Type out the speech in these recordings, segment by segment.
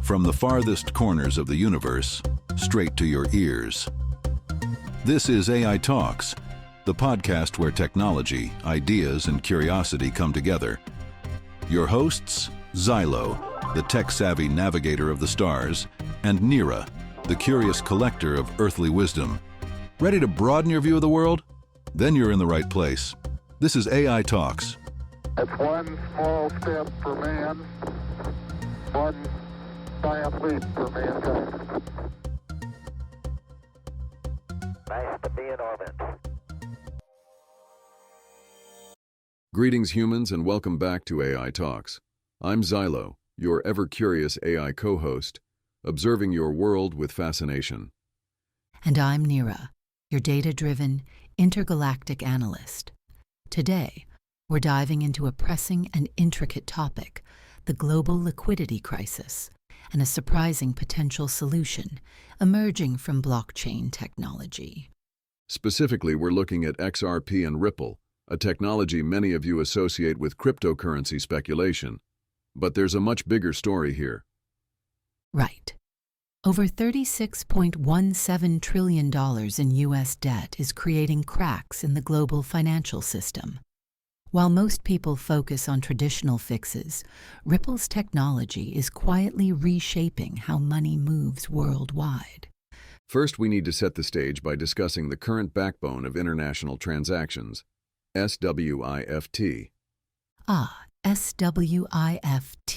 From the farthest corners of the universe, straight to your ears. This is AI Talks, the podcast where technology, ideas, and curiosity come together. Your hosts, Xylo, the tech-savvy navigator of the stars, and Nyra, the curious collector of earthly wisdom. Ready to broaden your view of the world? Then you're in the right place. This is AI Talks. It's one small step for man, one giant leap for mankind. Nice to be in orbit. Greetings, humans, and welcome back to AI Talks. I'm Xylo, your ever-curious AI co-host, observing your world with fascination. And I'm Nyra, your data-driven, intergalactic analyst. Today, we're diving into a pressing and intricate topic, the global liquidity crisis, and a surprising potential solution emerging from blockchain technology. Specifically, we're looking at XRP and Ripple, a technology many of you associate with cryptocurrency speculation. But there's a much bigger story here. Right. Over $36.17 trillion in U.S. debt is creating cracks in the global financial system. While most people focus on traditional fixes, Ripple's technology is quietly reshaping how money moves worldwide. First, we need to set the stage by discussing the current backbone of international transactions, SWIFT. SWIFT,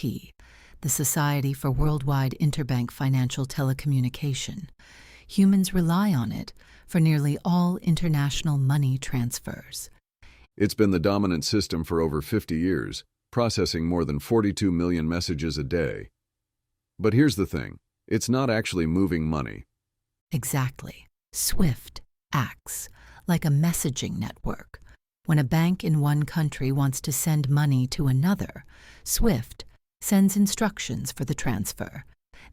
the Society for Worldwide Interbank Financial Telecommunication. Humans rely on it for nearly all international money transfers. It's been the dominant system for over 50 years, processing more than 42 million messages a day. But here's the thing, it's not actually moving money. Exactly. SWIFT acts like a messaging network. When a bank in one country wants to send money to another, SWIFT sends instructions for the transfer.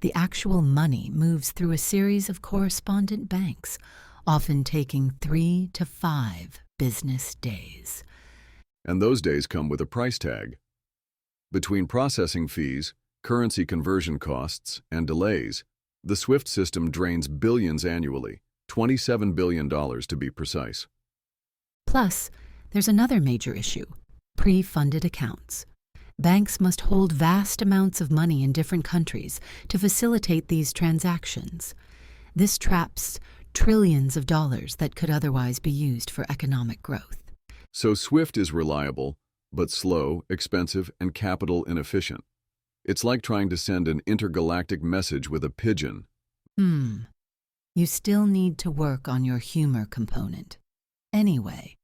The actual money moves through a series of correspondent banks, often taking 3 to 5 business days. And those days come with a price tag. Between processing fees, currency conversion costs, and delays, the SWIFT system drains billions annually, $27 billion to be precise. Plus, there's another major issue, pre-funded accounts. Banks must hold vast amounts of money in different countries to facilitate these transactions. This traps trillions of dollars that could otherwise be used for economic growth. So SWIFT is reliable, but slow, expensive, and capital inefficient. It's like trying to send an intergalactic message with a pigeon. You still need to work on your humor component. Anyway,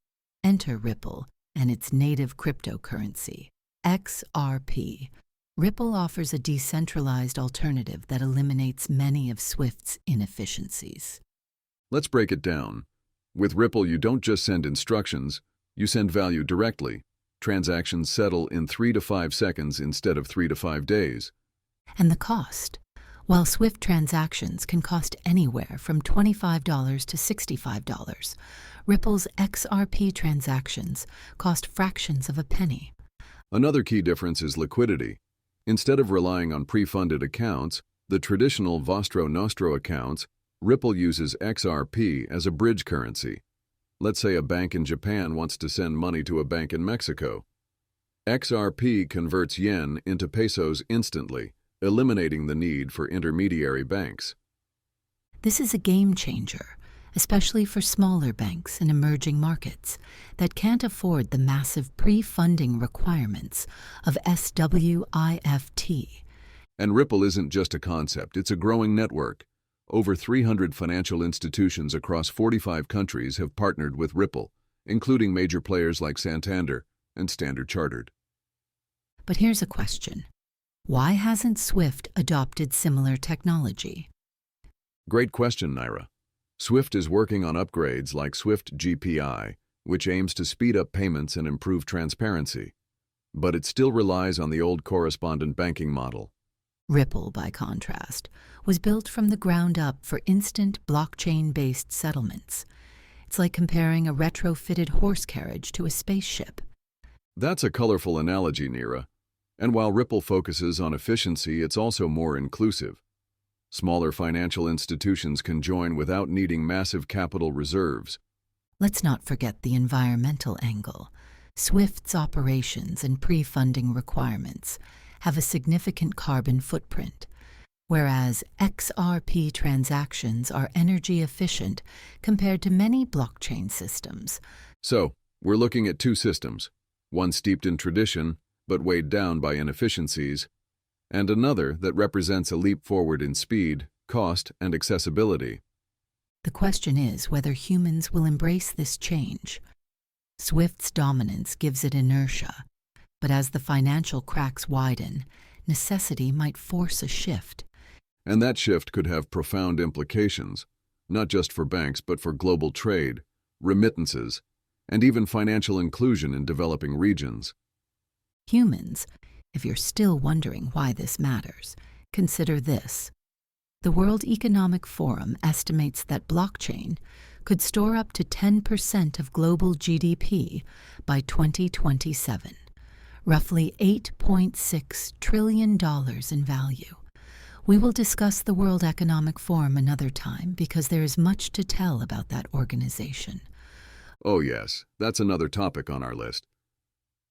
enter Ripple and its native cryptocurrency, XRP. Ripple offers a decentralized alternative that eliminates many of SWIFT's inefficiencies. Let's break it down. With Ripple, you don't just send instructions, you send value directly. Transactions settle in 3 to 5 seconds instead of 3 to 5 days. And the cost? While SWIFT transactions can cost anywhere from $25 to $65, Ripple's XRP transactions cost fractions of a penny. Another key difference is liquidity. Instead of relying on pre-funded accounts, the traditional Vostro Nostro accounts, Ripple uses XRP as a bridge currency. Let's say a bank in Japan wants to send money to a bank in Mexico. XRP converts yen into pesos instantly, eliminating the need for intermediary banks. This is a game changer, especially for smaller banks in emerging markets that can't afford the massive pre-funding requirements of SWIFT. And Ripple isn't just a concept, it's a growing network. Over 300 financial institutions across 45 countries have partnered with Ripple, including major players like Santander and Standard Chartered. But here's a question. Why hasn't SWIFT adopted similar technology? Great question, Nyra. SWIFT is working on upgrades like SWIFT GPI, which aims to speed up payments and improve transparency. But it still relies on the old correspondent banking model. Ripple, by contrast, was built from the ground up for instant blockchain-based settlements. It's like comparing a retrofitted horse carriage to a spaceship. That's a colorful analogy, Nyra. And while Ripple focuses on efficiency, it's also more inclusive. Smaller financial institutions can join without needing massive capital reserves. Let's not forget the environmental angle. SWIFT's operations and pre-funding requirements have a significant carbon footprint, whereas XRP transactions are energy efficient compared to many blockchain systems. So, we're looking at two systems, one steeped in tradition but weighed down by inefficiencies, and another that represents a leap forward in speed, cost, and accessibility. The question is whether humans will embrace this change. SWIFT's dominance gives it inertia, but as the financial cracks widen, necessity might force a shift. And that shift could have profound implications, not just for banks but for global trade, remittances, and even financial inclusion in developing regions. Humans, if you're still wondering why this matters, consider this. The World Economic Forum estimates that blockchain could store up to 10% of global GDP by 2027, roughly $8.6 trillion in value. We will discuss the World Economic Forum another time because there is much to tell about that organization. Oh yes, that's another topic on our list.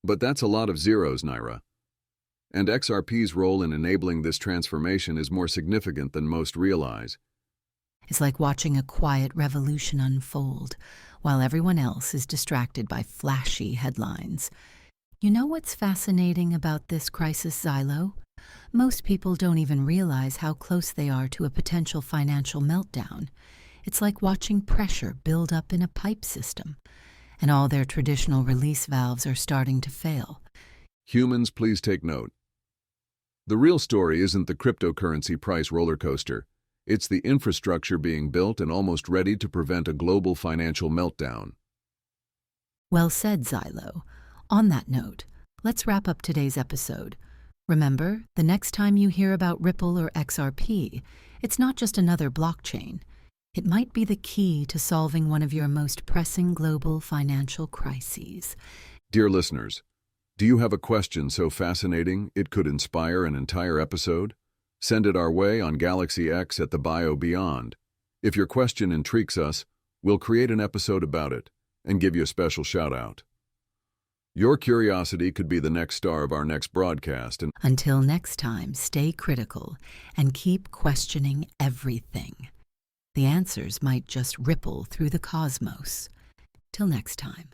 But that's a lot of zeros, Nyra. And XRP's role in enabling this transformation is more significant than most realize. It's like watching a quiet revolution unfold while everyone else is distracted by flashy headlines. You know what's fascinating about this crisis, Xylo? Most people don't even realize how close they are to a potential financial meltdown. It's like watching pressure build up in a pipe system, and all their traditional release valves are starting to fail. Humans, please take note. The real story isn't the cryptocurrency price roller coaster. It's the infrastructure being built and almost ready to prevent a global financial meltdown. Well said, Xylo. On that note, let's wrap up today's episode. Remember, the next time you hear about Ripple or XRP, it's not just another blockchain. It might be the key to solving one of your most pressing global financial crises. Dear listeners, do you have a question so fascinating it could inspire an entire episode? Send it our way on Galaxy X at the Bio Beyond. If your question intrigues us, we'll create an episode about it and give you a special shout-out. Your curiosity could be the next star of our next broadcast. And until next time, stay critical and keep questioning everything. The answers might just ripple through the cosmos. Till next time.